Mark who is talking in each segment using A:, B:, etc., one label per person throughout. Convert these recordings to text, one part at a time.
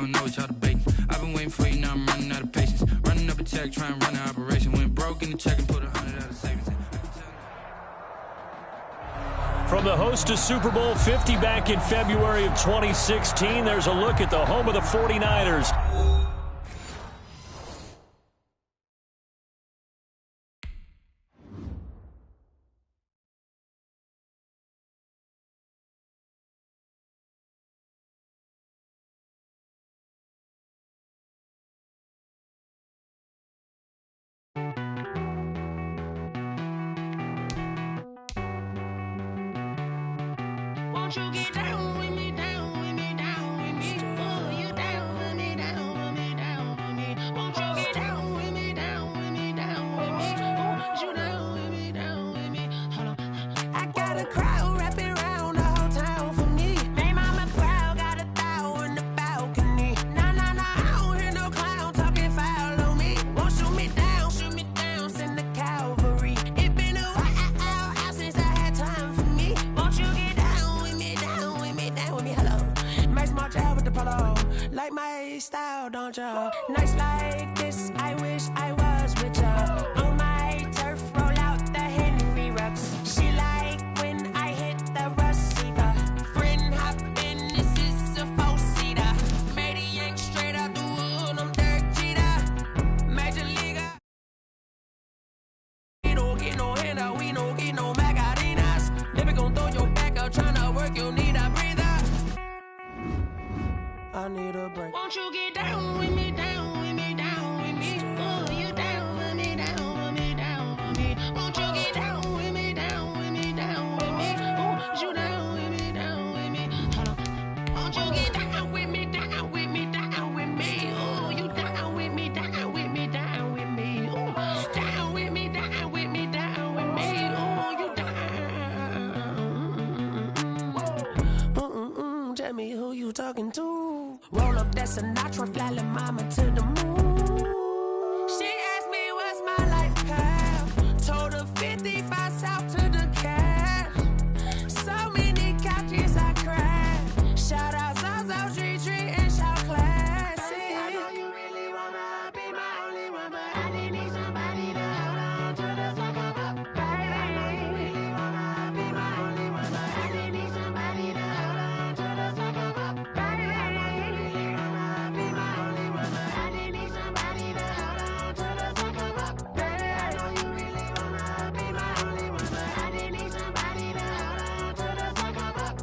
A: don't know what y'all debating. I've been waiting for you, now I'm running out of patience. Running up a check, trying to run an operation. Went broke in the check and put 100 out of savings.
B: From the host to Super Bowl 50 back in February of 2016, there's a look at the home of the 49ers.
C: Won't you get down with me, down with me, down with me? Oh, you down with me, down with me, down with me. Won't you get down with me, down with me, down with me? Oh, you down with me, down with me? Hold on. I got a crowd wrapping around the whole town for me. Made mama proud, got a thou in the balcony. Nah, nah, nah, I don't hear no clown talking foul on me. Won't shoot me down, send the cavalry. It been a while since I had time for me. Won't you get down with me, down with me, down with me? Hello. Nice smart job with the polo. Like my style, don't ya? Nice like this, I wish I was with ya. On my turf, roll out the Henry Rux. She like when I hit the receiver. Friend hop in, this is a four-seater. Made a yank straight out the wood, I'm Derek Jeter. Major leaguer. We don't get no handout, we don't get no Macarinas. Never gon' throw your back out, tryna work, you need a breather. I need a break. Won't you get down with me, down with me, down with me? Oh, you down with me, down with me, down with me? Won't you get down with me, down with me, down with me? Oh, you down with me, down with me? Hold on. Won't you get down with me, down with me, down with me? Oh, you down with me, down with me, down with me? Oh, down with me, down with me, down with me? Oh, you down. Tell me who you talking to. Roll up that Sinatra, fly la mama to the moon. She asked me what's my life path. Told her 55 south to the cab. So many couches I crashed. Shout out South Street and shout classy. I know you really wanna be my only one, but I didn't need somebody to hold on to the second up. Baby, I know you really wanna be my only one, but I didn't need somebody to hold on to the second up. Baby, I know you really wanna be my only one, but I didn't need somebody to hold on to the second up. Baby, I know you really wanna be my only one, but I didn't need somebody to hold on to the second up.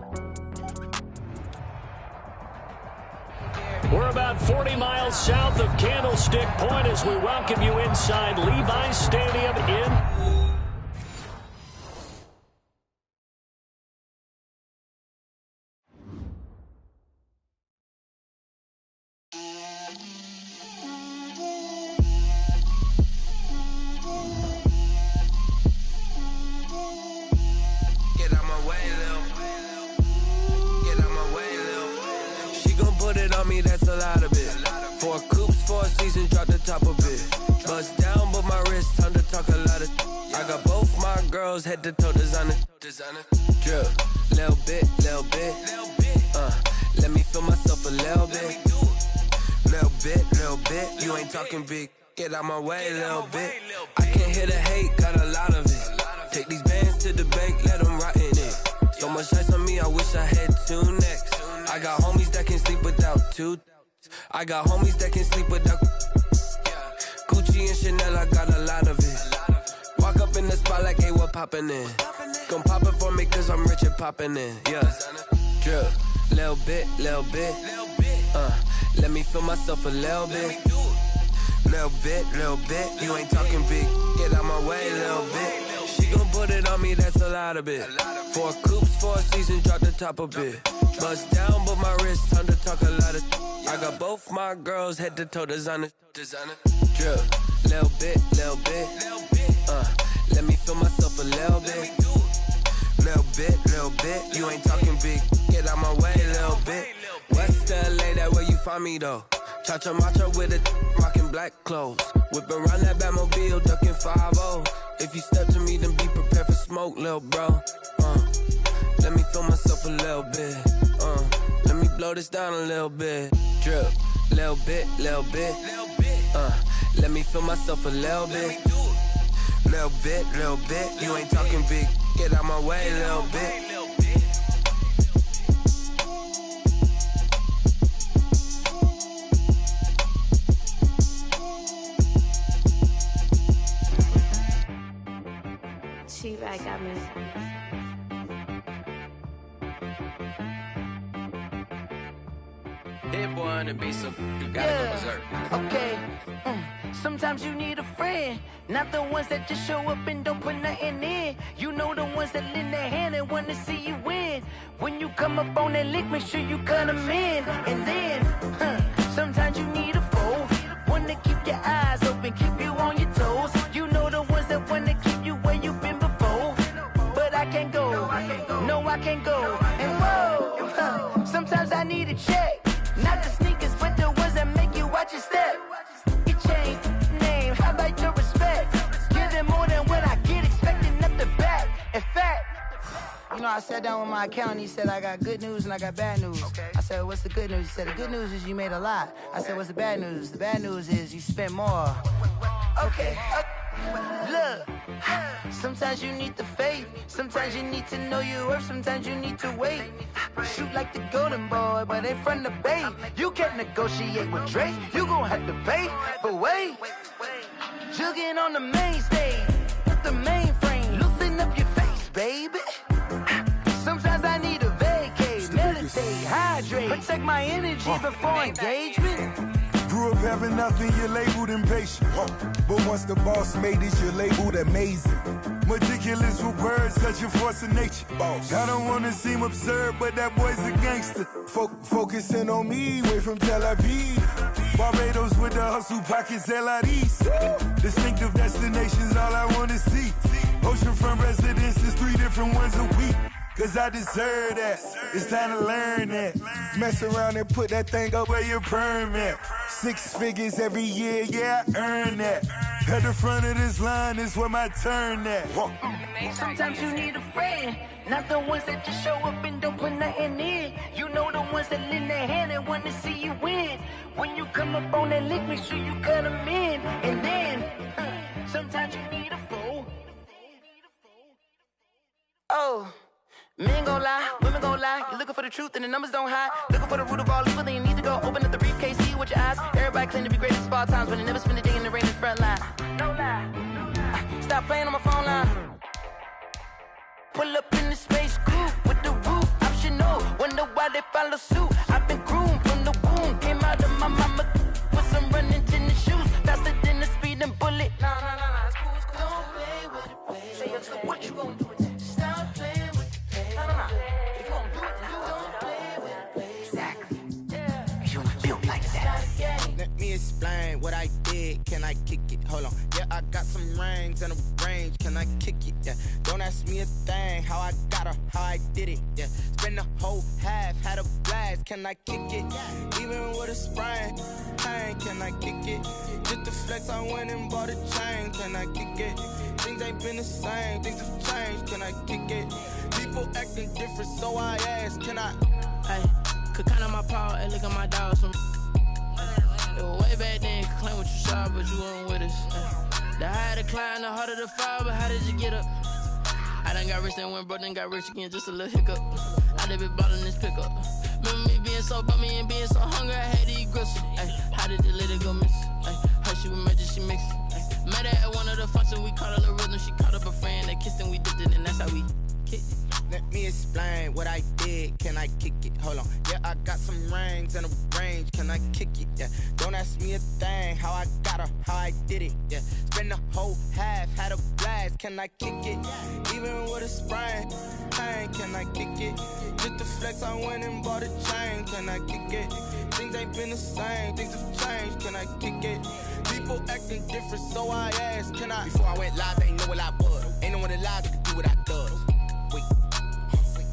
B: We're about 40 miles south of Candlestick Point as we welcome you inside Levi's Stadium in...
D: Get out my way, Lil. Get out my way, Lil. She gon' put it on me, that's a lot of it. 4 coops, 4 seasons, drop the top of it. Bust down, but my wrist, time to talk a lot of. I got both my girls, head to toe designer. Drip, little bit, little bit. Let me feel myself a little bit. Little bit, you ain't talking big. Get out my way, little bit. I can't hear the hate, got a lot of it. Take these bands to the bank, let them rot in it. So much ice on me, I wish I had 2 necks. I got homies that can sleep without 2. I got homies that can sleep without Gucci and Chanel, I got a lot of it. Walk up in the spot like, hey, what poppin' in? Gon' pop it for me cause I'm rich and poppin' in. Yeah, drip, little bit. Let me feel myself a little bit. Little bit, you ain't talking big. Get out my way, little bit. She gon' put it on me, that's a lot of it. 4 coops, 4 seasons, drop the top a bit. Bust down, but my wrist, time to talk a lot of. I got both my girls, head to toe designer. Drip, little bit. Let me feel myself a little bit. Little bit, you ain't talking big. Get out my way, little bit. West LA, that where you find me though. Cha-cha macha with a rockin' black clothes. Whip around that Batmobile, ducking 5-0. If you step to me, then be prepared for smoke, lil' bro. Let me feel myself a little bit. Let me Blow this down a little bit. Drip, little bit, little bit. Let me feel myself a little bit. Little bit, little bit. You ain't talking big. Get out my way, little bit.
C: T-Rag got me.
D: Hit boy on the beat, so you gotta go berserk.
E: Okay. Sometimes you need a friend, not the ones that just show up and don't put nothing in. You know the ones that lend their hand and wanna see you win. When you come up on that lick, make sure you cut them in. And then, sometimes you need a foe, one to keep your eyes open, keep you on your toes. You know the ones that wanna keep you where you've been before. But I can't go, no I can't go. And whoa, sometimes I need a check. Not the sneakers, but the ones that make you watch your step. Your chain, name, how about your respect? Give them more than what I get, expecting up the back. In fact, you know, I sat down with my accountant, he said, I got good news and I got bad news. Okay. I said, what's the good news? He said, the good news is you made a lot. I said, what's the bad news? The bad news is you spent more. Okay. Look, sometimes you need the faith, sometimes you need to know your worth, sometimes you need to wait. Shoot like the golden boy, but ain't from the bay. You can't negotiate with Drake, you gon' have to pay. But wait, jugging on the main stage, with the mainframe, loosen up your face, baby. Sometimes I need a vacate, meditate, hydrate, protect my energy before engagement.
F: Grew up having nothing, you're labeled impatient. But once the boss made it, you're labeled amazing. Meticulous with words, such a force of nature. I don't wanna seem absurd, but that boy's a gangster. Focusing on me, way from Tel Aviv. Barbados with the hustle pockets, LIDs. Distinctive destinations, all I wanna see. Oceanfront residences, 3 different ones a week. Cause I deserve that, it's time to learn that. Mess around and put that thing up where your perm at. 6 figures every year, yeah, I earn that. At the front of this line is where my turn at.
E: Sometimes you need a friend, not the ones that just show up and don't put nothing in. You know the ones that lend their hand and want to see you win. When you come up on that lick, make sure you cut them in. And then, sometimes you need a foe. Oh. Men gon' lie, women gon' lie. You're looking for the truth and the numbers don't hide. Looking for the root of all evil, then you need to go open up the briefcase, see with your eyes. Everybody claim to be great at all times, but they never spend a day in the rain in the front line. No lie. Stop playing on my phone line. Pull up in the space coupe with the roof optional. Wonder why they follow suit. I've been groomed from the womb. Came out of my mama with some running tennis shoes. Faster than the speeding bullet. Nah, it's cool, it's cool. Don't play with it, baby. Say up, so what you gon' do with it? Stop playing. If you gon' do it, then don't play with it, baby. Exactly. Yeah. You built like that.
G: Let me explain what I did. Can I kick it? Hold on. Yeah, I got some rings and a range. Can I kick it? Yeah. Don't ask me a thing. How I got her, how I did it. Yeah. Spend the whole half, had a blast. Can I kick it? Even with a sprain. Hey, can I kick it? Just the flex, I went and bought a chain. Can I kick it? Things ain't been the same. Things have changed. Can I kick it? People acting different, so I ask, can I?
A: Hey, could count on my power and look at my dogs. It was way back then, could claim what you saw, but you weren't with us. The higher the climb, the harder the fall, but how did you get up? I done got rich and went broke, then got rich again, just a little hiccup. I done been ballin' this pickup. Remember me being so bummy and being so hungry, I had to eat gristle. Ay, how did the lady go miss? Ay, her she was magic, she mixed. Met her at one of the functions, we caught a little rhythm, she caught up a friend, they kissed and we dipped it, and that's how we kicked it.
G: Let me explain what I did. Can I kick it? Hold on. Yeah, I got some rings and a range. Can I kick it? Yeah. Don't ask me a thing. How I got her, how I did it. Yeah. Spend the whole half, had a blast. Can I kick it? Even with a sprain. Hey, can I kick it? Just the flex, I went and bought a chain. Can I kick it? Things ain't been the same. Things have changed. Can I kick it? People acting different, so I asked, can I? Before I went live, they ain't know what I was. Ain't no one alive that could do what I does. Wait.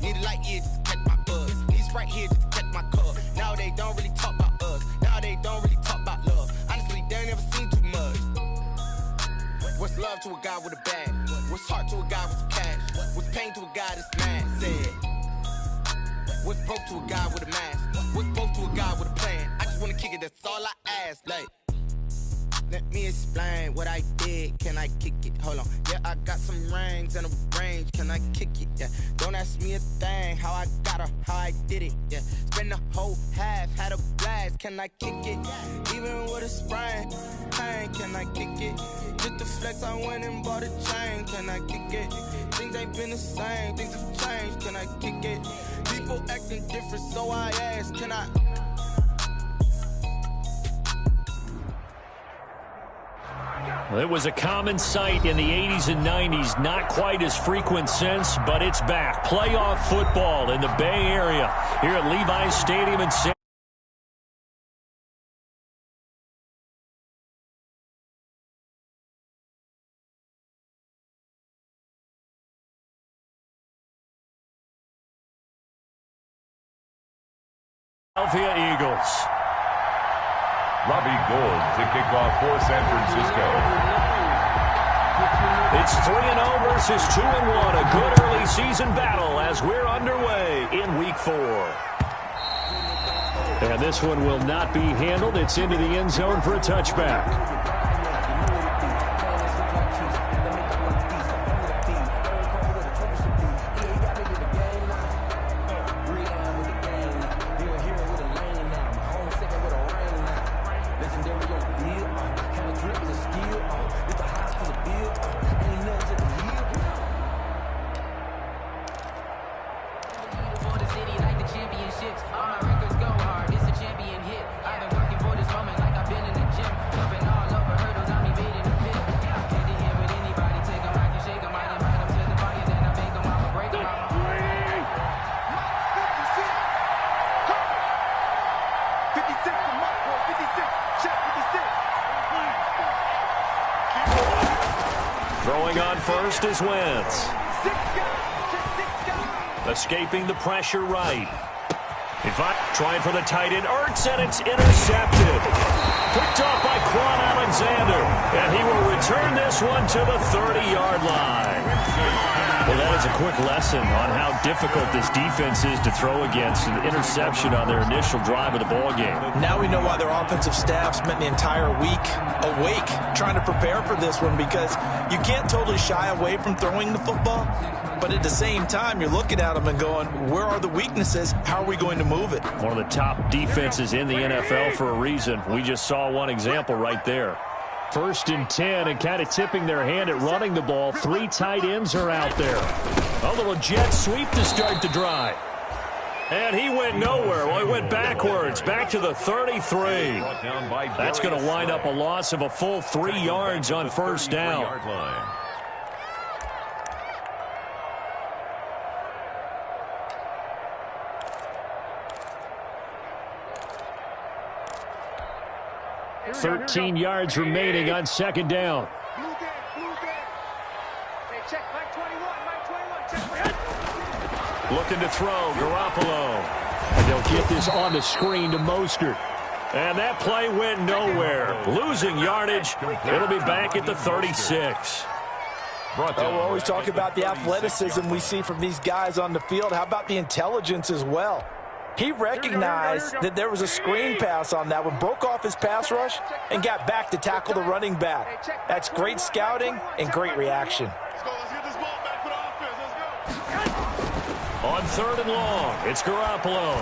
G: Need a light here just to catch my buzz. Need Sprite here just to catch my cup. Now they don't really talk about us. Now they don't really talk about love. Honestly, they ain't never seen too much. What's love to a guy with a bag? What's heart to a guy with some cash? What's pain to a guy that's mad? Said. What's broke to a guy with a mask? What's broke to a guy with a plan? I just wanna kick it, that's all I ask. Like, let me explain what I did. Can I kick it? Hold on. Yeah, I got some rings and a range. Can I kick it? Yeah. Don't ask me a thing. How I got her, how I did it. Yeah. Spend the whole half, had a blast. Can I kick it? Even with a sprain, pain. Can I kick it? Just to flex, I went and bought a chain. Can I kick it? Things ain't been the same. Things have changed. Can I kick it? People acting different, so I ask. Can I?
B: It was a common sight in the 80s and 90s, not quite as frequent since, but it's back. Playoff football in the Bay Area here at Levi's Stadium in San Philadelphia Eagles.
H: Robbie Gould to kick off for San Francisco.
B: It's 3-0 versus 2-1. A good early season battle as we're underway in Week 4. And this one will not be handled. It's into the end zone for a touchback. Throwing on first is Wentz. Escaping the pressure right. Trying for the tight end, Ertz, and it's intercepted. Picked off by Quan Alexander, and he will return this one to the 30-yard line. Well, that is a quick lesson on how difficult this defense is to throw against. An interception on their initial drive of the ballgame.
I: Now we know why their offensive staff spent the entire week awake trying to prepare for this one, because you can't totally shy away from throwing the football, but at the same time, you're looking at them and going, where are the weaknesses? How are we going to move it?
B: One of the top defenses in the NFL for a reason. We just saw one example right there. 1st and 10, and kind of tipping their hand at running the ball. 3 tight ends are out there. A little jet sweep to start the drive. And he went nowhere. Well, he went backwards, back to the 33. That's going to wind up a loss of a full 3 yards on first down.
C: Here
B: 13 yards remaining on second down. Looking to throw, Garoppolo. And they'll get this on the screen to Mostert. And that play went nowhere. Losing yardage. It'll be back at the 36.
I: We're always talking about the athleticism we see from these guys on the field. How about the intelligence as well? He recognized that there was a screen pass on that one, broke off his pass rush, and got back to tackle the running back. That's great scouting and great reaction.
B: On 3rd and long, it's Garoppolo.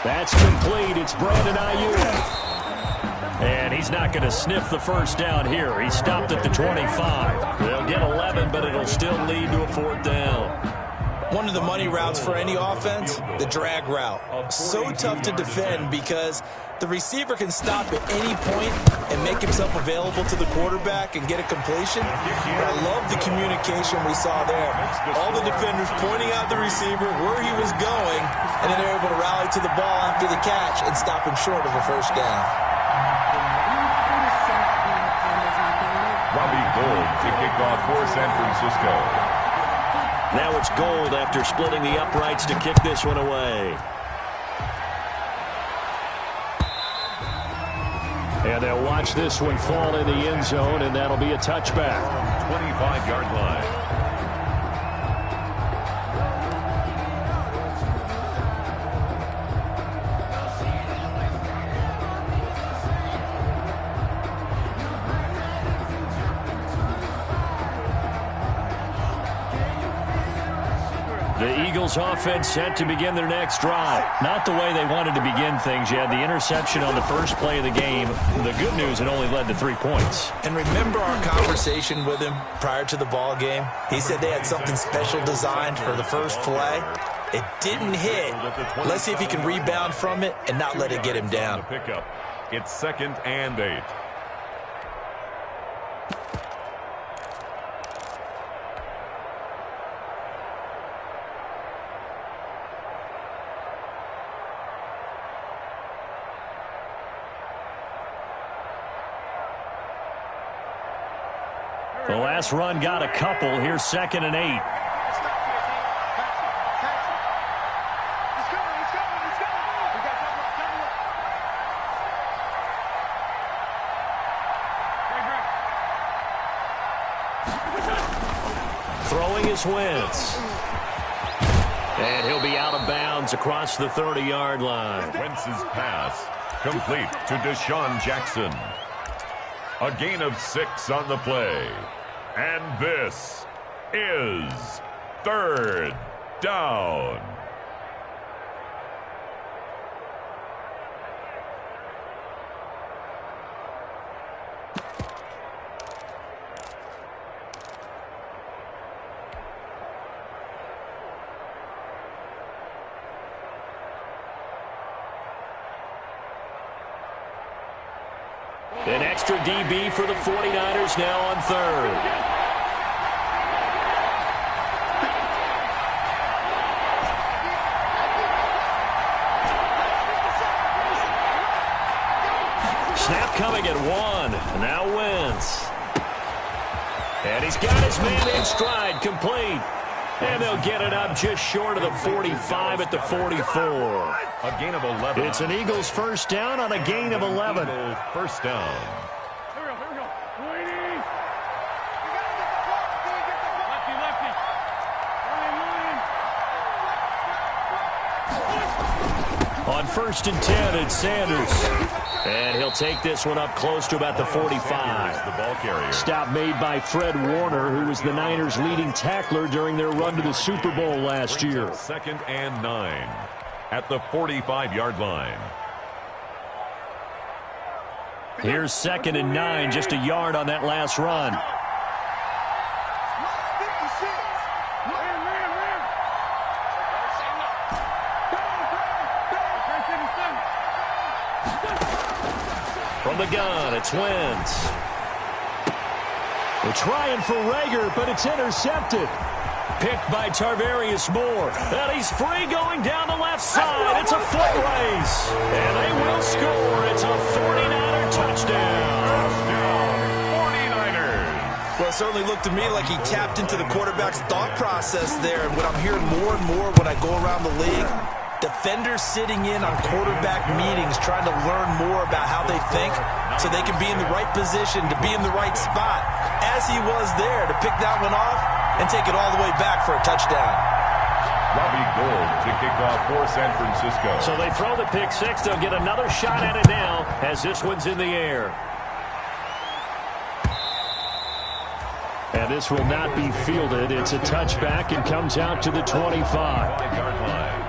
B: That's complete. It's Brandon Ayuk. And he's not going to sniff the first down here. He stopped at the 25. They'll get 11, but it'll still lead to a 4th down.
I: One of the money routes for any offense, the drag route. So tough to defend because the receiver can stop at any point and make himself available to the quarterback and get a completion. But I love the communication we saw there. All the defenders pointing out the receiver where he was going, and then they're able to rally to the ball after the catch and stop him short of a first down.
H: Robbie Gould to kick off for San Francisco.
B: Now it's Gould after splitting the uprights to kick this one away. And they'll watch this one fall in the end zone, and that'll be a touchback.
H: 25-yard line.
B: Eagles offense set to begin their next drive. Not the way they wanted to begin things. You had the interception on the first play of the game. The good news, it only led to 3 points.
I: And remember our conversation with him prior to the ball game? He said they had something special designed for the first play. It didn't hit. Let's see if he can rebound from it and not let it get him down.
H: It's 2nd and 8.
B: The last run got a couple. Here's 2nd and 8. Throwing his Wentz. And he'll be out of bounds across the 30-yard line.
H: Wentz's pass complete to Deshaun Jackson. A gain of 6 on the play. And this is 3rd down.
B: An extra DB for the 49ers now on 3rd. Snap coming at 1. Now Wentz. And he's got his man in stride, complete. And they'll get it up just short of the 45 at the 44.
H: A gain of 11.
B: It's an Eagles first down on a gain of 11.
H: Eagles first down.
J: Here we go. Waiting. Lefty.
B: On 1st and 10, it's Sanders. And he'll take this one up close to about the 45.
H: The ball carrier.
B: Stop made by Fred Warner, who was the Niners' leading tackler during their run to the Super Bowl last year.
H: 2nd and 9 at the 45-yard line.
B: Here's 2nd and 9, just a yard on that last run. From the gun, it's Wentz. They're trying for Rager, but it's intercepted. Picked by Tarvarius Moore. And he's free going down the left side. It's a foot race. And they will score. It's a 49er touchdown.
H: 49ers.
I: Well, it certainly looked to me like he tapped into the quarterback's thought process there. And what I'm hearing more and more when I go around the league, defenders sitting in on quarterback meetings trying to learn more about how they think so they can be in the right position to be in the right spot, as he was there to pick that one off and take it all the way back for a touchdown.
H: Robbie Gould to kick off for San Francisco.
B: So they throw the pick six. They'll get another shot at it now as this one's in the air. And this will not be fielded. It's a touchback and comes out to the 25.
H: 5-yard line.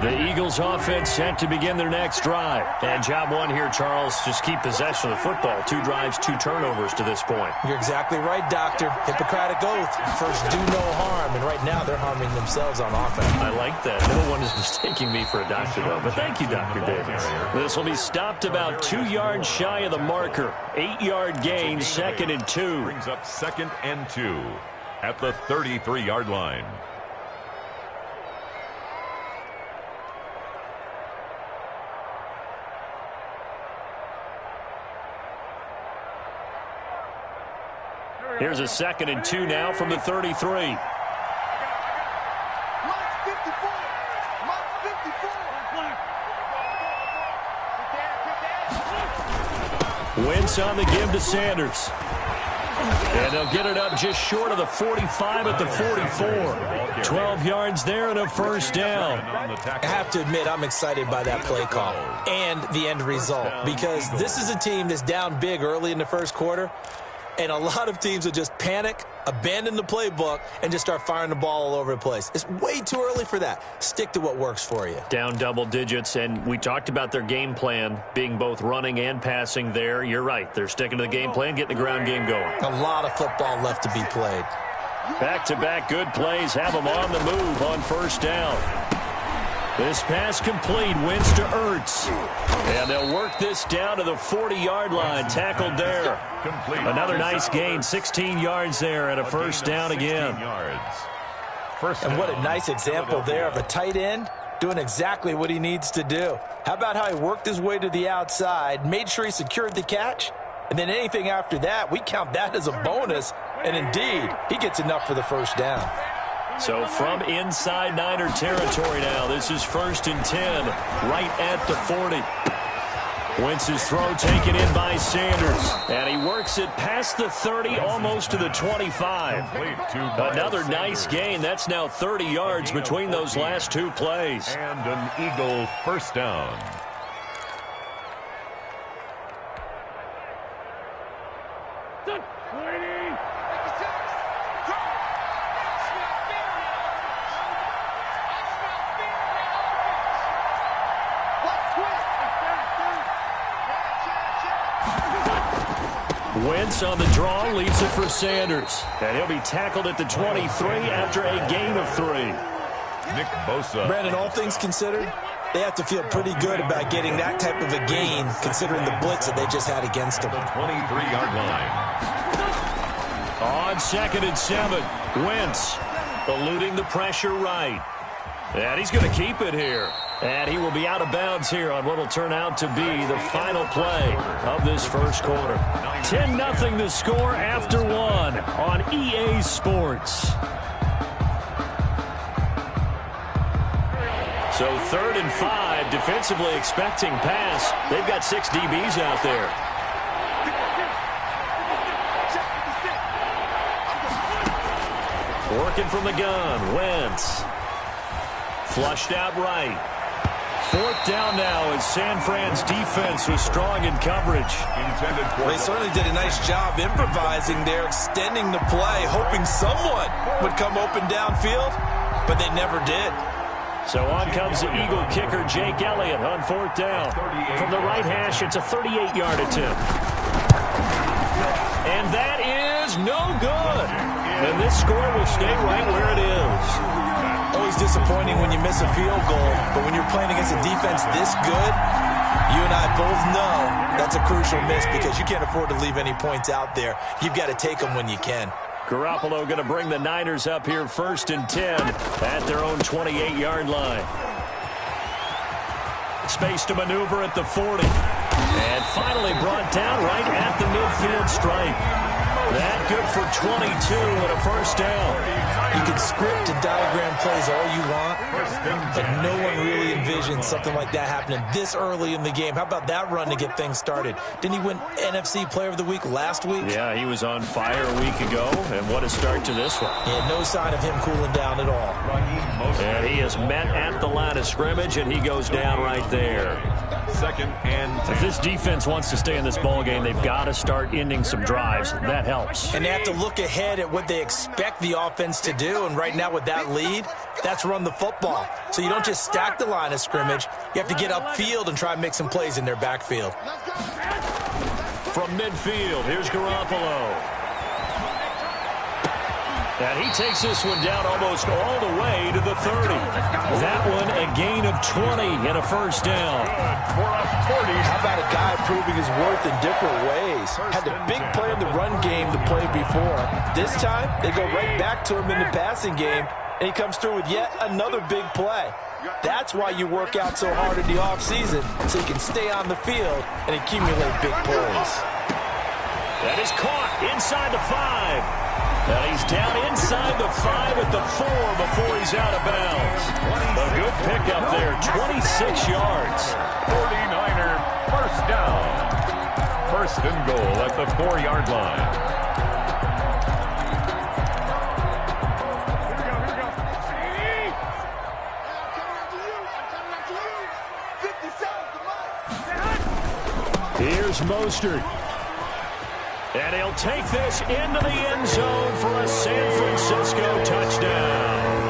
B: The Eagles offense set to begin their next drive. And job one here, Charles, just keep possession of the football. 2 drives, 2 turnovers to this point.
I: You're exactly right, Doctor. Hippocratic oath. First, do no harm. And right now, they're harming themselves on offense.
B: I like that. No one is mistaking me for a doctor, though. But thank you, Dr. Davis. This will be stopped about 2 yards shy of the marker. 8-yard gain, 2nd and 2.
H: Brings up 2nd and 2 at the 33-yard line.
B: Here's a 2nd and 2 now from the 33. Wentz on the give to Sanders. And they'll get it up just short of the 45 at the 44. 12 yards there and a first down.
I: I have to admit, I'm excited by that play call and the end result, because this is a team that's down big early in the first quarter, and a lot of teams will just panic, abandon the playbook, and just start firing the ball all over the place. It's way too early for that. Stick to what works for you.
B: Down double digits, and we talked about their game plan being both running and passing there. You're right. They're sticking to the game plan, getting the ground game going.
I: A lot of football left to be played.
B: Back-to-back good plays have them on the move on first down. This pass complete, Wentz to Ertz. And they'll work this down to the 40-yard line, tackled there. Another nice gain, 16 yards there and a first down again.
I: And what a nice example there of a tight end doing exactly what he needs to do. How about how he worked his way to the outside, made sure he secured the catch, and then anything after that, we count that as a bonus. And indeed, he gets enough for the first down.
B: So from inside Niner territory now, this is 1st and 10, right at the 40. Wentz's throw taken in by Sanders, and he works it past the 30, almost to the 25. Another nice gain. That's now 30 yards between those last two plays.
H: And an Eagle first down.
B: Wentz on the draw, leaves it for Sanders. And he'll be tackled at the 23 after a gain of 3.
H: Nick Bosa.
I: Brandon, all things considered, they have to feel pretty good about getting that type of a gain, considering the blitz that they just had against them.
H: 23-yard line.
B: On 2nd and 7, Wentz eluding the pressure right. And he's going to keep it here. And he will be out of bounds here on what will turn out to be the final play of this first quarter. 10-0 the score after 1 on EA Sports. So 3rd and 5, defensively expecting pass. They've got 6 DBs out there. Working from the gun, Wentz. Flushed out right. 4th down now as San Fran's defense was strong in coverage.
I: They certainly did a nice job improvising there, extending the play, hoping someone would come open downfield, but they never did.
B: So on comes the Eagle kicker, Jake Elliott, on 4th down. From the right hash, it's a 38-yard attempt. And that is no good. And this score will stay right where it is.
I: Always disappointing when you miss a field goal, but when you're playing against a defense this good, you and I both know that's a crucial miss because you can't afford to leave any points out there. You've got to take them when you can.
B: Garoppolo going to bring the Niners up here 1st and 10 at their own 28-yard line. Space to maneuver at the 40. And finally brought down right at the midfield stripe. That good for 22 and a first down.
I: You can script and diagram plays all you want, but no one really envisions something like that happening this early in the game. How about that run to get things started? Didn't he win NFC Player of the Week last week?
B: Yeah, he was on fire a week ago, and what a start to this one.
I: Yeah, no sign of him cooling down at all.
B: And he is met at the line of scrimmage, and he goes down right there.
H: 2nd and 10.
B: If this defense wants to stay in this ball game, they've got to start ending some drives. That helps.
I: And they have to look ahead at what they expect the offense to do. And right now with that lead, that's run the football. So you don't just stack the line of scrimmage. You have to get upfield and try and make some plays in their backfield.
B: From midfield, here's Garoppolo. And he takes this one down almost all the way to the 30. That one a gain of 20 and a first down.
I: How about a guy proving his worth in different ways? Had the big play in the run game to play before. This time, they go right back to him in the passing game, and he comes through with yet another big play. That's why you work out so hard in the offseason, so you can stay on the field and accumulate big plays.
B: That is caught inside the 5. And he's down inside the 5 at the 4 before he's out of bounds. A good pickup there, 26 yards.
H: 49er first down. 1st and goal at the 4-yard line.
B: Here's Mostert. And he'll take this into the end zone for a San Francisco touchdown.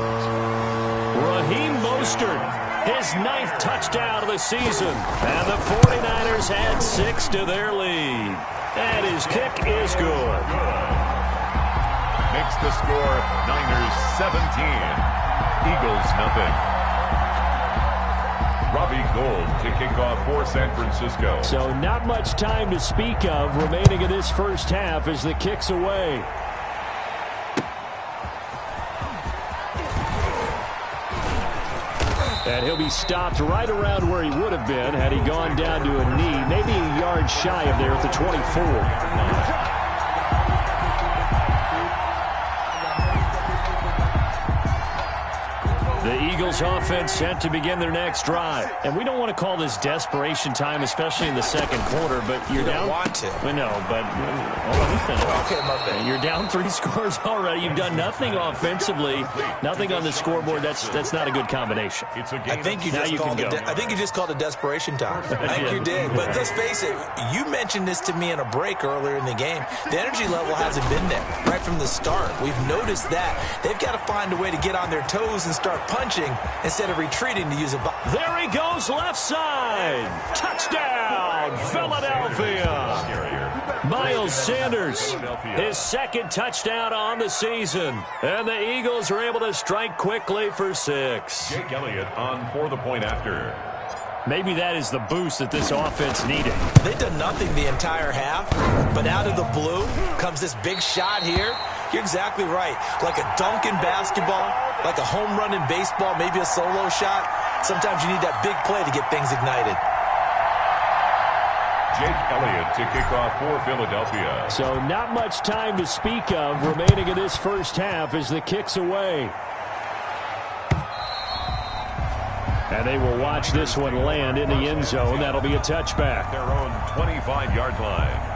B: Raheem Mostert, his 9th touchdown of the season. And the 49ers add 6 to their lead. And his kick is good.
H: Makes the score Niners 17, Eagles nothing. Robbie Gould to kick off for San Francisco.
B: So not much time to speak of remaining in this first half as the kick's away. And he'll be stopped right around where he would have been had he gone down to a knee, maybe a yard shy of there at the 24. The Eagles offense set to begin their next drive. And we don't want to call this desperation time, especially in the second quarter, but you're down.
I: You don't want to.
B: I know, but
I: Okay, my bad.
B: you're down 3 scores already. You've done nothing offensively, nothing on the scoreboard. That's not a good combination.
H: It's a game.
I: I think you just called it desperation time. I think you did. But let's face it, you mentioned this to me in a break earlier in the game. The energy level hasn't been there right from the start. We've noticed that. They've got to find a way to get on their toes and start punching instead of retreating to use a ball.
B: There he goes, left side. Touchdown, Philadelphia. Miles Sanders, his 2nd touchdown on the season. And the Eagles are able to strike quickly for 6.
H: Jake Elliott on for the point after.
B: Maybe that is the boost that this offense needed.
I: They've done nothing the entire half, but out of the blue comes this big shot here. You're exactly right. Like a dunk in basketball, like a home run in baseball, maybe a solo shot. Sometimes you need that big play to get things ignited.
H: Jake Elliott to kick off for Philadelphia.
B: So not much time to speak of remaining in this first half as the kick's away. And they will watch this one land in the end zone. That'll be a touchback.
H: Their own 25-yard line.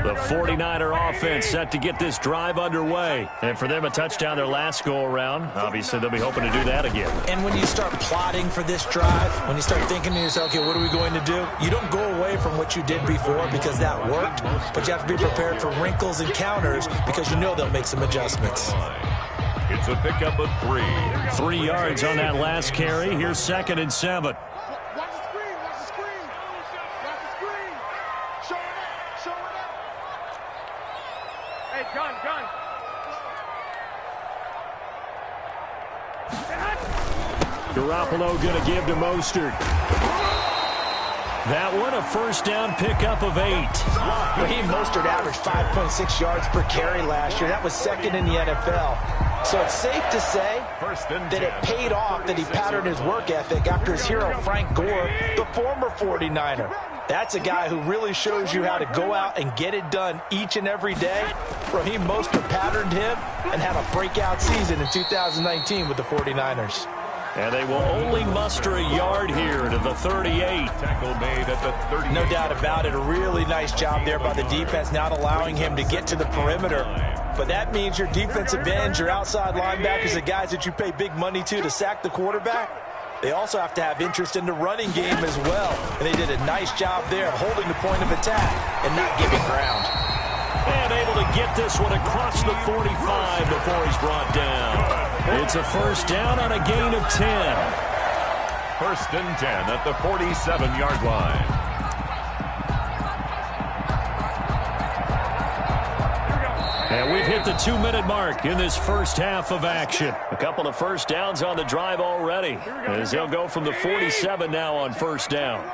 B: The 49er offense set to get this drive underway. And for them, a touchdown their last go-around. Obviously, they'll be hoping to do that again.
I: And when you start plotting for this drive, when you start thinking to yourself, okay, what are we going to do? You don't go away from what you did before because that worked, but you have to be prepared for wrinkles and counters because you know they'll make some adjustments.
H: It's a pickup of 3.
B: 3 yards on that last carry. Here's 2nd and 7. Garoppolo going to give to Mostert. That one, a first down pickup of 8.
I: Raheem Mostert averaged 5.6 yards per carry last year. That was 2nd in the NFL. So it's safe to say that it paid off that he patterned his work ethic after his hero, Frank Gore, the former 49er. That's a guy who really shows you how to go out and get it done each and every day. Raheem Mostert patterned him and had a breakout season in 2019 with the 49ers.
B: And they will only muster a yard here to the 38.
H: Tackle made at the 38.
I: No doubt about it. A really nice job there by the defense, not allowing him to get to the perimeter. But that means your defensive ends, your outside linebackers, the guys that you pay big money to sack the quarterback, they also have to have interest in the running game as well. And they did a nice job there of holding the point of attack and not giving ground.
B: And able to get this one across the 45 before he's brought down. It's a first down on a gain of 10.
H: 1st and 10 at the 47-yard line.
B: And we've hit the 2-minute mark in this first half of action. A couple of first downs on the drive already, as they'll go from the 47 now on first down.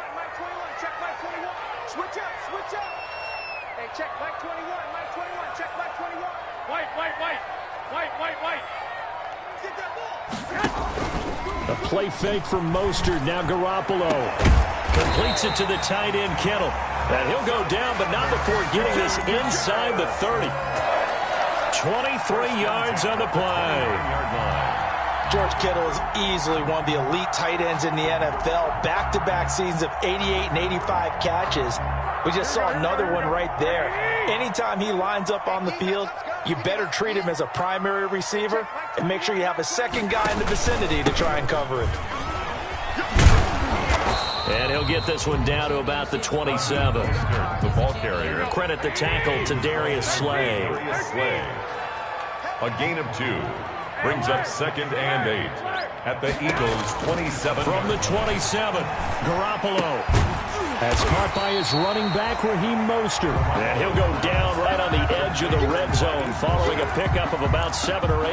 B: A play fake from Mostert. Now Garoppolo completes it to the tight end, Kittle. And he'll go down, but not before getting this inside the 30. 23 yards on the play.
I: George Kittle is easily one of the elite tight ends in the NFL. Back-to-back seasons of 88 and 85 catches. We just saw another one right there. Anytime he lines up on the field, you better treat him as a primary receiver and make sure you have a second guy in the vicinity to try and cover him.
B: And he'll get this one down to about the 27.
H: The ball carrier.
B: Credit the tackle to Darius Slay.
H: A gain of 2. Brings up 2nd and 8 at the Eagles' 27.
B: From the 27, Garoppolo. That's caught by his running back, Raheem Mostert. And he'll go down right on the edge of the red zone following a pickup of about 7 or 8.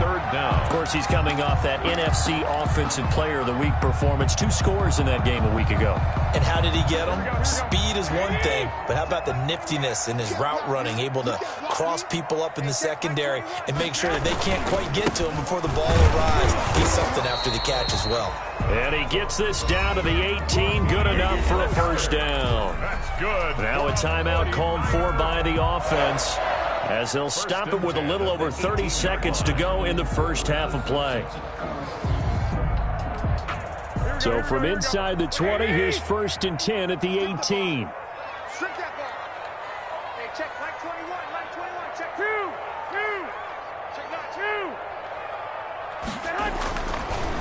H: 3rd down.
B: Of course, he's coming off that NFC Offensive Player of the Week performance. 2 scores in that game a week ago.
I: And how did he get them? Speed is one thing, but how about the niftiness in his route running, able to cross people up in the secondary and make sure that they can't quite get to him before the ball arrives. He's something after the catch as well.
B: And he gets this down to the 18, good enough for a first down.
H: That's good.
B: Now a timeout called for by the offense, as they'll stop it with a little over 30 seconds to go in the first half of play. So from inside the 20, here's 1st and 10 at the 18.
J: Shrink that ball. Hey, check line 21, line 21. Check 2. Check line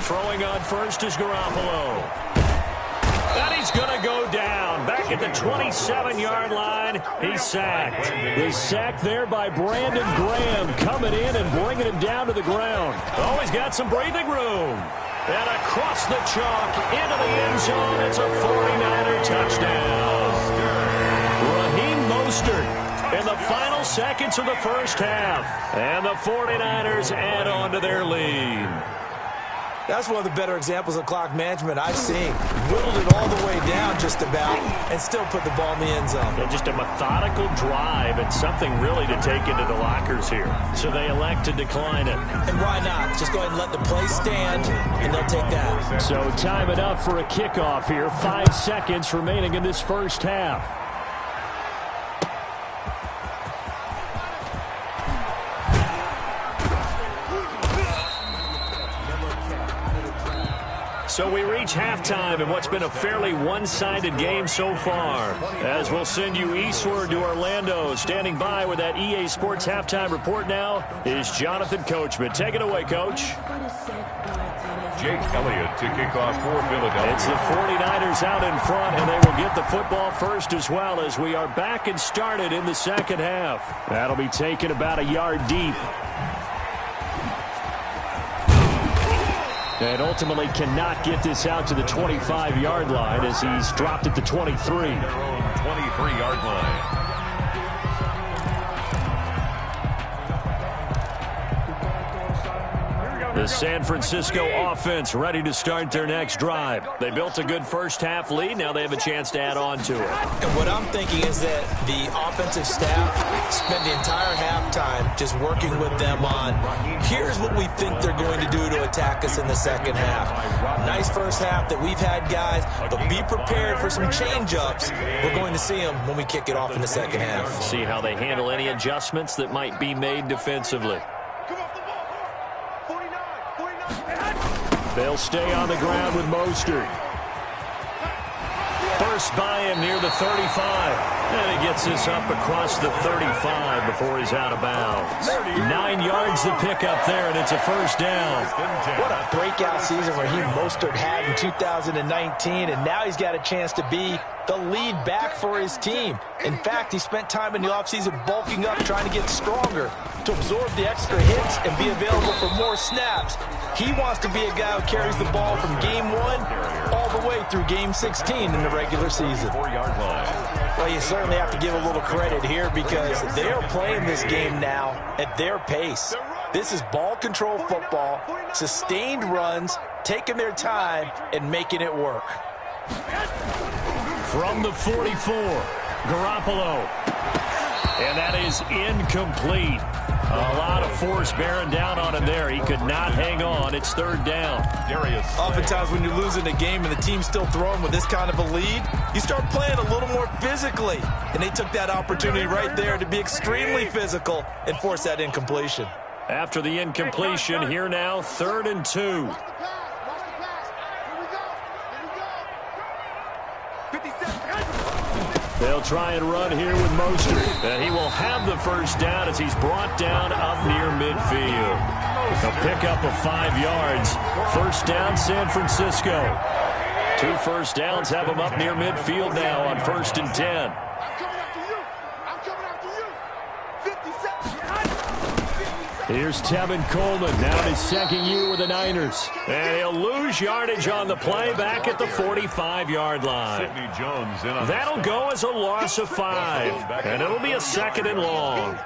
J: 2.
B: Throwing on first is Garoppolo. And he's going to go down. Back at the 27-yard line, he's sacked. The sack there by Brandon Graham, coming in and bringing him down to the ground. Oh, he's got some breathing room. And across the chalk, into the end zone, it's a 49er touchdown. Raheem Mostert in the final seconds of the first half. And the 49ers add on to their lead.
I: That's one of the better examples of clock management I've seen. Whittled it all the way down just about and still put the ball in the end zone.
B: Yeah, just a methodical drive and something really to take into the lockers here. So they elect to decline it.
I: And why not? Just go ahead and let the play stand, and they'll take that.
B: So time it up for a kickoff here. 5 seconds remaining in this first half. So we reach halftime in what's been a fairly one-sided game so far. As we'll send you eastward to Orlando. Standing by with that EA Sports halftime report now is Jonathan Coachman. Take it away, Coach.
H: Jake Elliott to kick off for Philadelphia.
B: It's the 49ers out in front, and they will get the football first as well, as we are back and started in the second half. That'll be taken about a yard deep. And ultimately cannot get this out to the 25-yard line as he's dropped at the 23.
H: Their own 23-yard line.
B: The San Francisco offense ready to start their next drive. They built a good first half lead. Now they have a chance to add on to it.
I: And what I'm thinking is that the offensive staff spent the entire halftime just working with them on, here's what we think they're going to do to attack us in the second half. Nice first half that we've had, guys, but be prepared for some change-ups. We're going to see them when we kick it off in the second half.
B: See how they handle any adjustments that might be made defensively. They'll stay on the ground with Mostert. First by him near the 35. And he gets this up across the 35 before he's out of bounds. 9 yards to pick up there, and it's a first down.
I: What a breakout season Raheem Mostert had in 2019, and now he's got a chance to be the lead back for his team. In fact, he spent time in the offseason bulking up, trying to get stronger to absorb the extra hits and be available for more snaps. He wants to be a guy who carries the ball from game 1 all the way through game 16 in the regular season.
H: 4-yard line.
I: Well, you certainly have to give a little credit here because they are playing this game now at their pace. This is ball control football, sustained runs, taking their time and making it work.
B: From the 44, Garoppolo. And that is incomplete. A lot of force bearing down on him there. He could not hang on. It's third down.
I: Oftentimes when you're losing a game and the team's still throwing with this kind of a lead, you start playing a little more physically. And they took that opportunity right there to be extremely physical and force that incompletion.
B: After the incompletion, here now, 3rd and 2. They'll try and run here with Mostert. And he will have the first down as he's brought down up near midfield. A pickup of 5 yards. First down, San Francisco. 2 first downs have him up near midfield now on 1st and 10. Here's Tevin Coleman, now in his second year with the Niners. And he'll lose yardage on the play back at the 45-yard line. That'll go as a loss of 5. And it'll be a 2nd and long.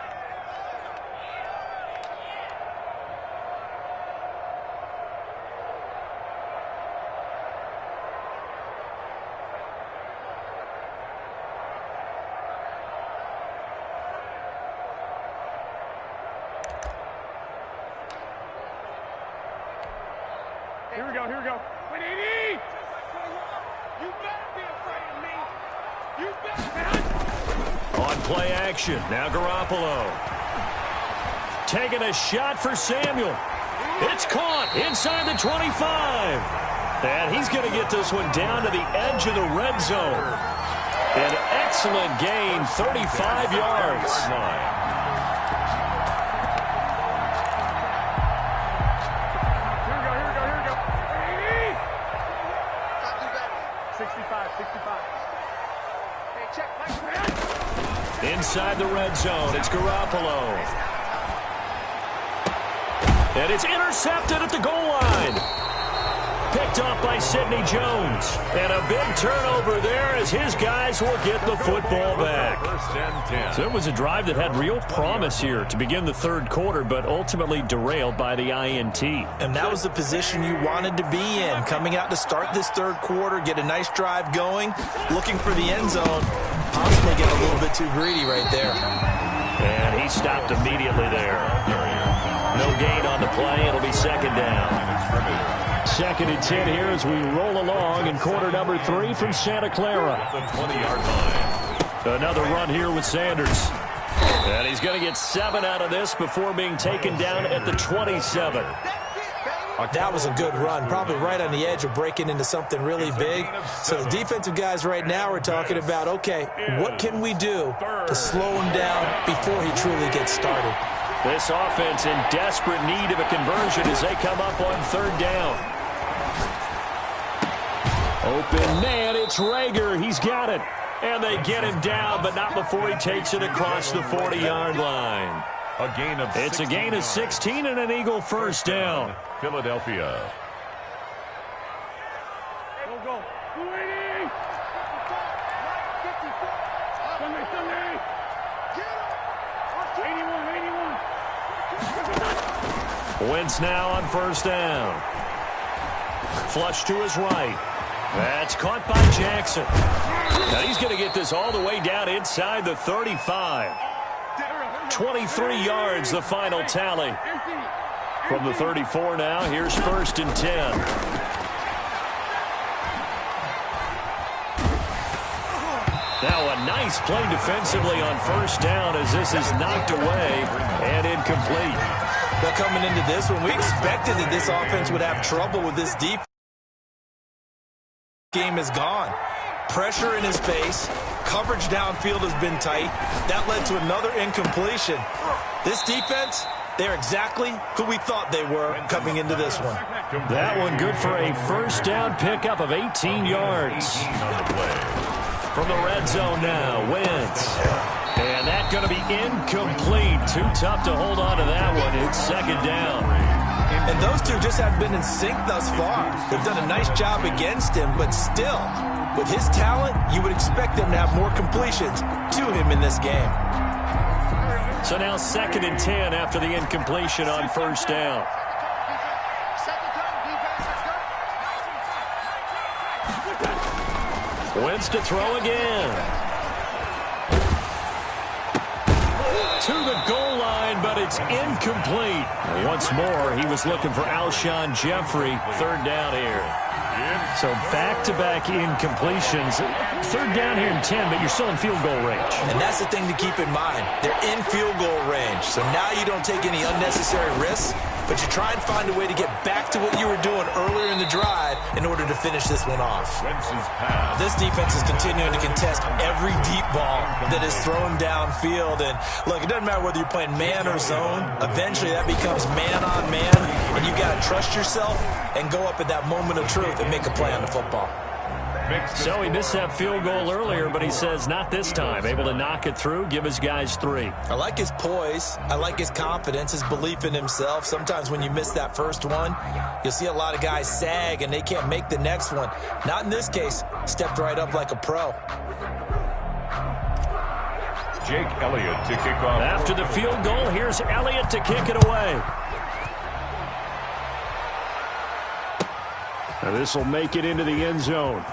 J: Here we go, here we go. 180! You better be afraid of me. You better.
B: On play action, now Garoppolo. Taking a shot for Samuel. It's caught inside the 25. And he's going to get this one down to the edge of the red zone. An excellent gain, 35 yards. Inside the red zone, it's Garoppolo. And it's intercepted at the goal line. Picked off by Sidney Jones. And a big turnover there as his guys will get the football back. So it was a drive that had real promise here to begin the 3rd quarter, but ultimately derailed by the INT.
I: And that was the position you wanted to be in. Coming out to start this 3rd quarter, get a nice drive going, looking for the end zone. Possibly get a little bit too greedy right there.
B: And he stopped immediately there. No gain on the play. It'll be 2nd down. 2nd and 10 here as we roll along in quarter number 3 from Santa Clara.
H: The 20-yard line.
B: Another run here with Sanders. And he's going to get 7 out of this before being taken down at the 27.
I: That was a good run, probably right on the edge of breaking into something really big. So the defensive guys right now are talking about, okay, what can we do to slow him down before he truly gets started?
B: This offense in desperate need of a conversion as they come up on 3rd down. Open man, it's Rager. He's got it. And they get him down, but not before he takes it across the 40-yard line. It's a gain of 16 and an Eagle first down.
H: Philadelphia.
J: Go. 280! Sunday! 81!
B: Wentz now on 1st down. Flush to his right. That's caught by Jackson. Now he's going to get this all the way down inside the 35. 23 yards, the final tally. From the 34 now, here's 1st and 10. Now a nice play defensively on 1st down as this is knocked away and incomplete.
I: Well, coming into this one, we expected that this offense would have trouble with this defense. Game is gone. Pressure in his face. Coverage downfield has been tight. That led to another incompletion. This defense, they're exactly who we thought they were coming into this one.
B: That one good for a 1st down pickup of 18 yards. From the red zone now, Wentz. And that's going to be incomplete. Too tough to hold on to that one. It's 2nd down.
I: And those two just haven't been in sync thus far. They've done a nice job against him, but still, with his talent, you would expect them to have more completions to him in this game.
B: So now 2nd and 10 after the incompletion on 1st down. Wentz to throw again. To the goal line, but it's incomplete. Once more, he was looking for Alshon Jeffrey. 3rd down here. So back-to-back incompletions. 3rd down here in 10, but you're still in field goal range.
I: And that's the thing to keep in mind. They're in field goal range. So now you don't take any unnecessary risks. but you try and find a way to get back to what you were doing earlier in the drive in order to finish this one off. This defense is continuing to contest every deep ball that is thrown downfield. And look, it doesn't matter whether you're playing man or zone. Eventually that becomes man on man, and you've got to trust yourself and go up at that moment of truth and make a play on the football.
B: So he missed that field goal earlier, but he says not this time. Able to knock it through, give his guys 3.
I: I like his poise. I like his confidence, his belief in himself. Sometimes when you miss that first one, you'll see a lot of guys sag and they can't make the next one. Not in this case. Stepped right up like a pro.
H: Jake Elliott to kick off.
B: After the field goal, here's Elliott to kick it away. Now this will make it into the end zone.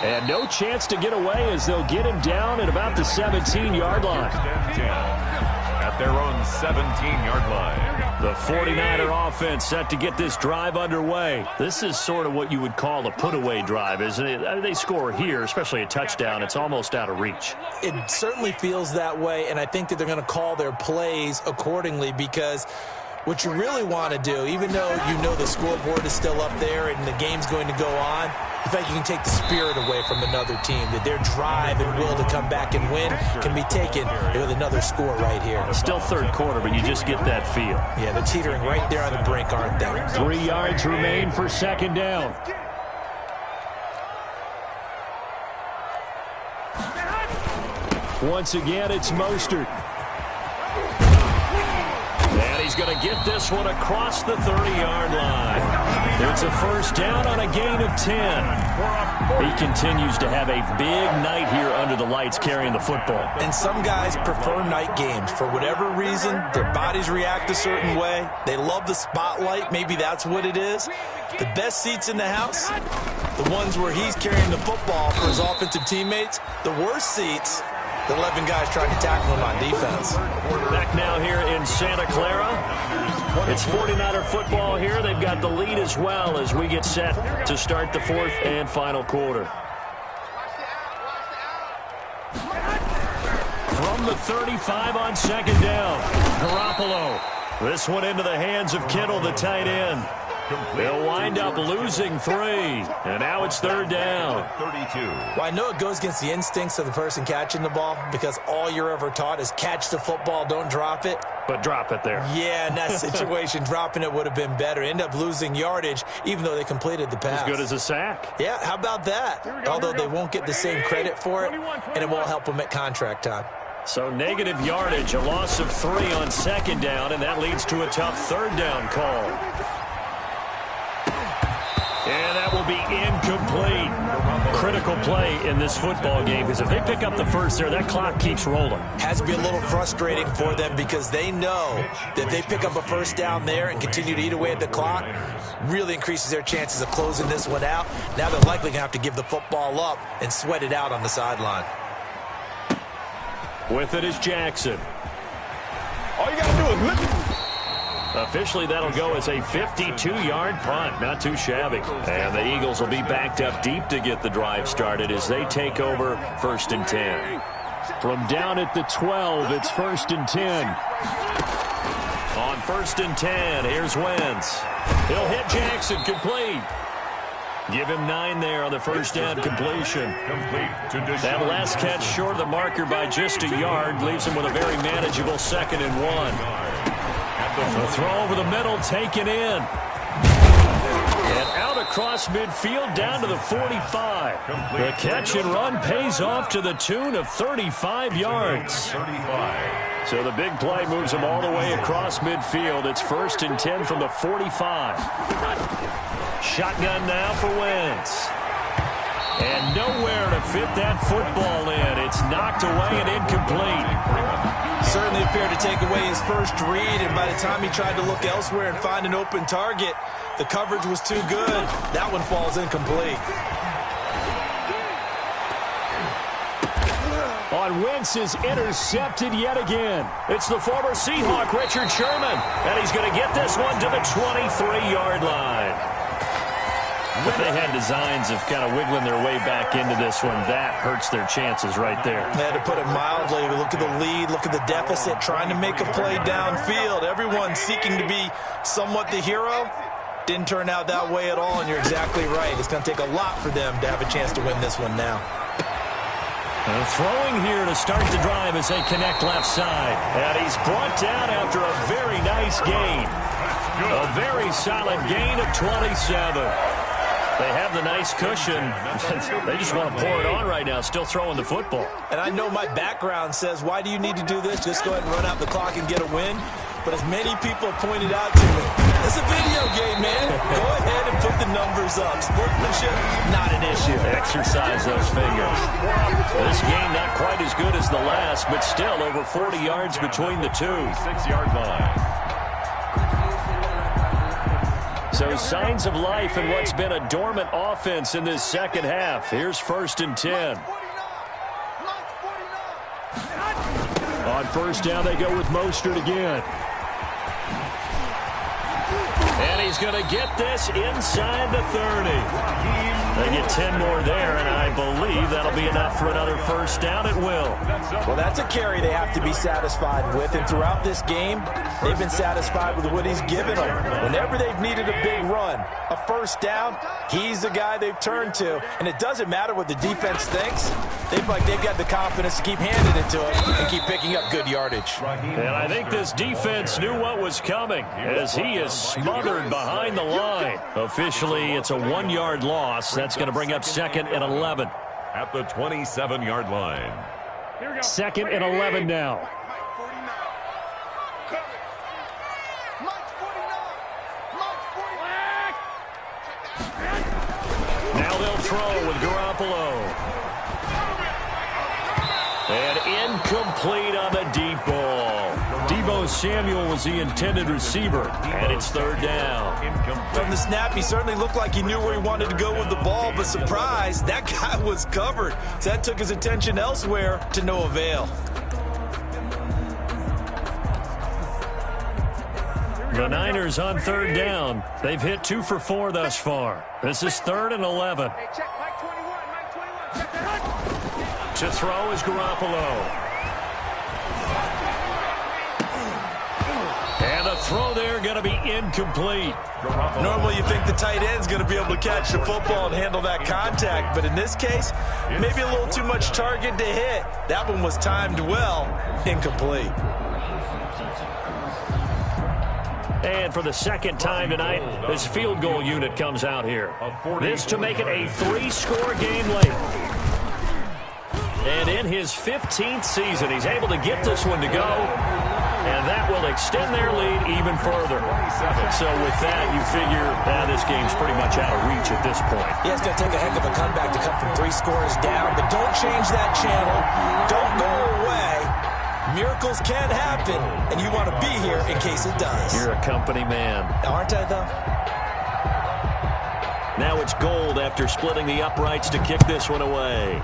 B: And no chance to get away as they'll get him down at about the 17-yard line.
H: At their own 17-yard line.
B: The 49er offense set to get this drive underway. This is sort of what you would call a put-away drive, isn't it? They score here, especially a touchdown. It's almost out of reach.
I: It certainly feels that way, and I think that they're going to call their plays accordingly because what you really want to do, even though you know the scoreboard is still up there and the game's going to go on, in fact, you can take the spirit away from another team, that their drive and will to come back and win can be taken with another score right here.
B: Still third quarter, but you just get that feel.
I: Yeah, they're teetering right there on the brink, aren't they?
B: 3 yards remain for second down. Once again, it's Mostert. And he's going to get this one across the 30-yard line. It's a first down on a gain of 10. He continues to have a big night here under the lights carrying the football.
I: And some guys prefer night games. For whatever reason, their bodies react a certain way. They love the spotlight. Maybe that's what it is. The best seats in the house, the ones where he's carrying the football for his offensive teammates. The worst seats, the 11 guys trying to tackle him on defense.
B: Back now here in Santa Clara. It's 49er football here. They've got the lead as well as we get set to start the fourth and final quarter. From the 35 on second down, Garoppolo. This one into the hands of Kittle, the tight end. They'll wind up losing 3, and now it's third down.
H: 32.
I: Well, I know it goes against the instincts of the person catching the ball because all you're ever taught is catch the football, don't drop it.
B: But drop it there.
I: Yeah, in that situation, dropping it would have been better. End up losing yardage, even though they completed the pass.
B: As good as a sack.
I: Yeah, how about that? Although they won't get the same credit for it, and it won't help them at contract time.
B: So negative yardage, a loss of 3 on second down, and that leads to a tough third down call. And that will be incomplete. Critical play in this football game because if they pick up the first there, that clock keeps rolling.
I: Has to be a little frustrating for them because they know that if they pick up a first down there and continue to eat away at the clock, really increases their chances of closing this one out. Now they're likely going to have to give the football up and sweat it out on the sideline.
B: With it is Jackson.
J: All you got to do is lift it.
B: Officially, that'll go as a 52-yard punt. Not too shabby. And the Eagles will be backed up deep to get the drive started as they take over first and 10. From down at the 12, it's first and 10. On first and 10, here's Wentz. He'll hit Jackson, complete. Give him 9 there on the first down completion. That last catch short of the marker by just a yard leaves him with a very manageable 2nd and 1. The throw over the middle, taken in. And out across midfield, down to the 45. The catch and run pays off to the tune of 35 yards. So the big play moves him all the way across midfield. It's first and 10 from the 45. Shotgun now for Wentz. And nowhere to fit that football in. It's knocked away and incomplete.
I: Certainly appeared to take away his first read, and by the time he tried to look elsewhere and find an open target, the coverage was too good. That one falls incomplete.
B: On Wentz is intercepted yet again. It's the former Seahawk, Richard Sherman, and he's going to get this one to the 23-yard line. If they had designs of kind of wiggling their way back into this one, that hurts their chances right there.
I: They had to put it mildly. Look at the lead, look at the deficit, trying to make a play downfield. Everyone seeking to be somewhat the hero. Didn't turn out that way at all, and you're exactly right. It's going to take a lot for them to have a chance to win this one now.
B: And throwing here to start the drive as they connect left side. And he's brought down after a very nice gain. A very solid gain of 27. They have the nice cushion. They just want to pour it on right now, still throwing the football.
I: And I know my background says, why do you need to do this? Just go ahead and run out the clock and get a win. But as many people have pointed out to me, it's a video game, man. Go ahead and put the numbers up. Sportsmanship, not an issue.
B: Exercise those fingers. This game not quite as good as the last, but still over 40 yards between the two.
H: 6-yard line.
B: So signs of life in what's been a dormant offense in this second half. Here's 1st and 10. On first down, they go with Mostert again. And he's going to get this inside the 30. They get 10 more there, and I believe that'll be enough for another first down. It will.
I: Well, that's a carry they have to be satisfied with, and throughout this game, they've been satisfied with what he's given them. Whenever they've needed a big run, a first down, he's the guy they've turned to, and it doesn't matter what the defense thinks. They've got the confidence to keep handing it to him and keep picking up good yardage.
B: And I think this defense knew what was coming as he is smothered behind the line. Officially, it's a 1-yard loss. That's going to bring up 2nd and 11.
H: At the 27-yard line.
B: 2nd and 11 now. Now they'll throw with Garoppolo. And incomplete on the deep ball. Deebo Samuel was the intended receiver, and it's 3rd down.
I: From the snap, he certainly looked like he knew where he wanted to go with the ball, but surprise, that guy was covered. So that took his attention elsewhere to no avail.
B: The Niners on 3rd down. They've hit 2 for 4 thus far. This is 3rd and 11. To throw is Garoppolo. And the throw there going to be incomplete.
I: Normally you think the tight end's going to be able to catch the football and handle that contact, but in this case, maybe a little too much target to hit. That one was timed well. Incomplete.
B: And for the second time tonight, this field goal unit comes out here. This to make it a 3-score game late. And in his 15th season, he's able to get this one to go. And that will extend their lead even further. So with that, you figure this game's pretty much out of reach at this point.
I: Yeah, it's going to take a heck of a comeback to come from 3 scores down. But don't change that channel. Don't go away. Miracles can happen, and you want to be here in case it does.
B: You're a company man.
I: Aren't I, though?
B: Now it's Gold after splitting the uprights to kick this one away.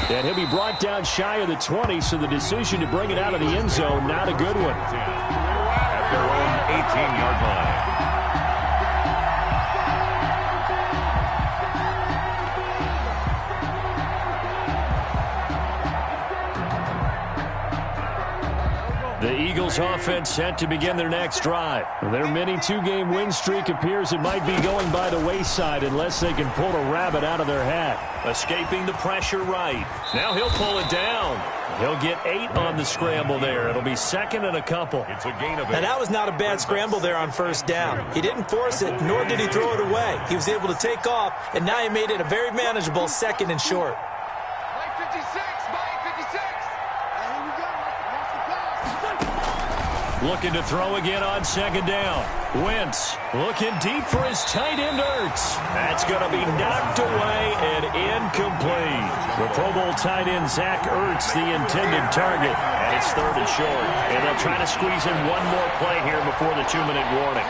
B: And he'll be brought down shy of the 20, so the decision to bring it out of the end zone, not a good one.
H: At their own 18-yard line.
B: The Eagles offense set to begin their next drive. Their mini 2-game win streak appears it might be going by the wayside unless they can pull a rabbit out of their hat. Escaping the pressure right. Now he'll pull it down. He'll get 8 on the scramble there. It'll be 2nd and a couple.
H: It's a gain of 8.
I: And that was not a bad scramble there on first down. He didn't force it, nor did he throw it away. He was able to take off, and now he made it a very manageable 2nd and short.
B: Looking to throw again on 2nd down. Wentz looking deep for his tight end Ertz. That's going to be knocked away and incomplete. The Pro Bowl tight end Zach Ertz, the intended target. And it's 3rd and short. And they'll try to squeeze in one more play here before the 2-minute warning.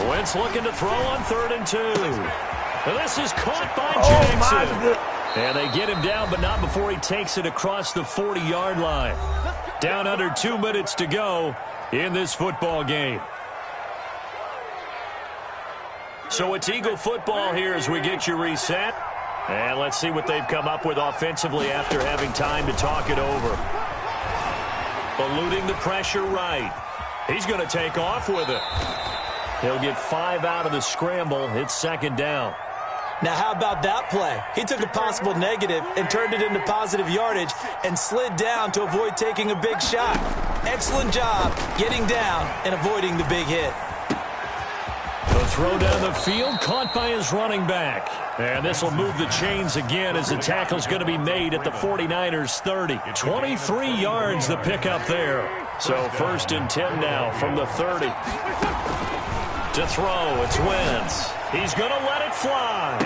B: Wentz looking to throw on 3rd and 2. And this is caught by Jackson. And they get him down, but not before he takes it across the 40-yard line. Down under 2 minutes to go in this football game. So it's Eagle football here as we get you reset. And let's see what they've come up with offensively after having time to talk it over. Eluding the pressure right. He's going to take off with it. He'll get 5 out of the scramble. It's second down.
I: Now, how about that play? He took a possible negative and turned it into positive yardage and slid down to avoid taking a big shot. Excellent job getting down and avoiding the big hit.
B: The throw down the field, caught by his running back. And this will move the chains again as the tackle's going to be made at the 49ers' 30. 23 yards the pickup there. So first and 10 now from the 30. To throw, it's Wentz. He's going to let it fly.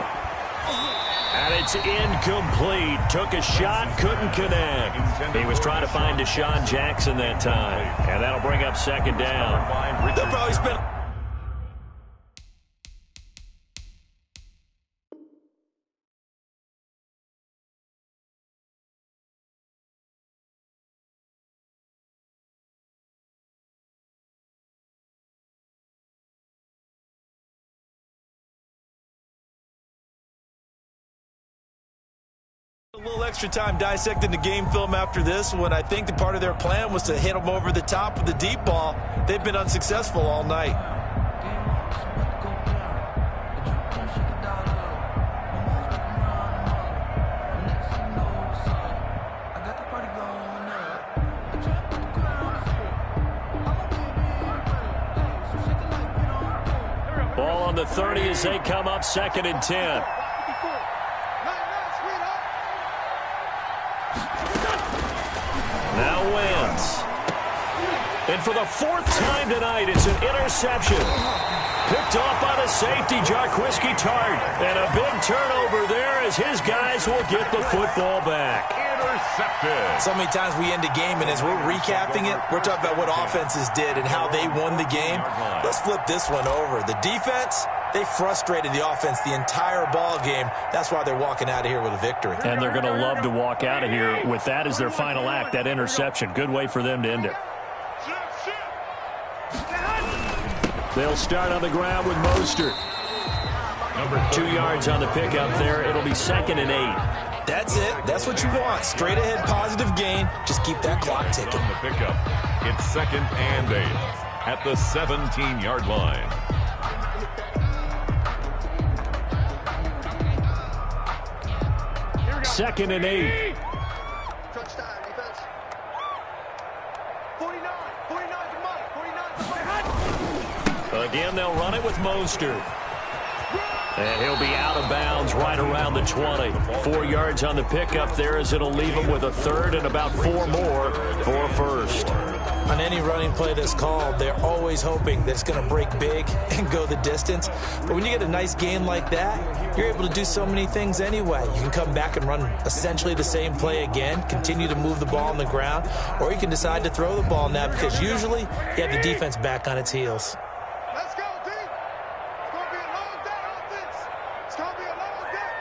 B: And it's incomplete. Took a shot, couldn't connect. He was trying to find Deshaun Jackson that time. And that'll bring up second down.
I: They'll probably spend... a little extra time dissecting the game film after this one. I think the part of their plan was to hit them over the top with the deep ball. They've been unsuccessful all night.
B: Ball on the 30 as they come up second and 10. Now Wentz. And for the fourth time tonight, it's an interception. Picked off by the safety, Jarquiski Tart. And a big turnover there as his guys will get the football back.
H: Intercepted.
I: So many times we end a game, and as we're recapping it, we're talking about what offenses did and how they won the game. Let's flip this one over. The defense, they frustrated the offense the entire ball game. That's why they're walking out of here with a victory.
B: And they're going to love to walk out of here with that as their final act, that interception. Good way for them to end it. They'll start on the ground with Mostert. 2 yards on the pickup there. It'll be second and 8.
I: That's it. That's what you want. Straight ahead positive gain. Just keep that clock ticking.
H: On the pickup, it's second and 8 at the 17-yard line.
B: Second and 8.
J: Touchdown, defense. 49 to Mike.
B: Again, they'll run it with Mostert. And he'll be out of bounds right around the 20. 4 yards on the pickup there as it'll leave him with a third and about 4 more for a first.
I: On any running play that's called, they're always hoping that it's going to break big and go the distance. But when you get a nice gain like that, you're able to do so many things anyway. You can come back and run essentially the same play again, continue to move the ball on the ground, or you can decide to throw the ball now because usually you have the defense back on its heels.
J: Let's go, D. It's going to be a long day offense. It's going to be a long day.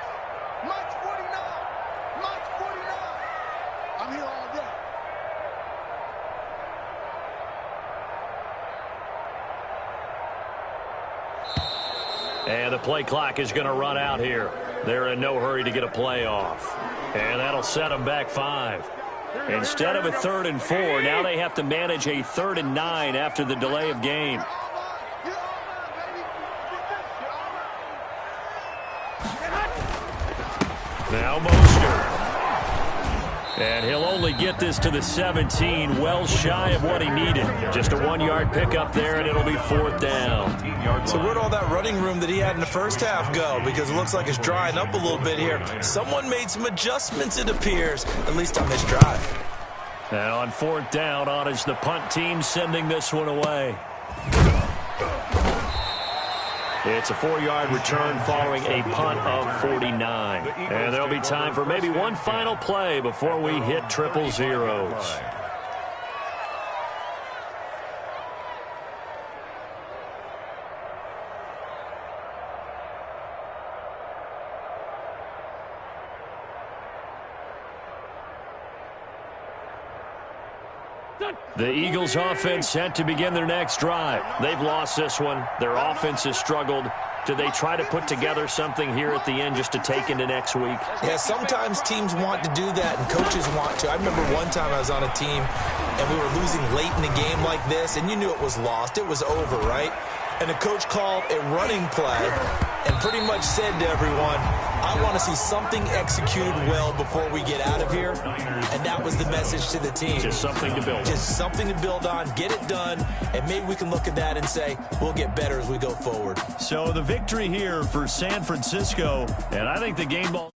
J: Mike's 49. Mike's 49. I'm here all day.
B: And the play clock is going to run out here. They're in no hurry to get a play off. And that'll set them back 5. Instead of a 3rd and 4, now they have to manage a 3rd and 9 after the delay of game. Now Mostert. And he'll only get this to the 17, well shy of what he needed. Just a 1-yard pickup there, and it'll be 4th down.
I: So where'd all that running room that he had in the first half go? Because it looks like it's drying up a little bit here. Someone made some adjustments, it appears, at least on this drive.
B: And on 4th down, on is the punt team sending this one away. It's a 4-yard return following a punt of 49. And there'll be time for maybe one final play before we hit triple zeros. The Eagles offense set to begin their next drive. They've lost this one. Their offense has struggled. Do they try to put together something here at the end just to take into next week?
I: Yeah, sometimes teams want to do that and coaches want to. I remember one time I was on a team and we were losing late in the game like this, and you knew it was lost. It was over, right? And the coach called a running play and pretty much said to everyone, I want to see something executed well before we get out of here. And that was the message to the team.
B: Just something to build on.
I: Just something to build on, get it done, and maybe we can look at that and say, we'll get better as we go forward.
B: So the victory here for San Francisco, and I think the game ball...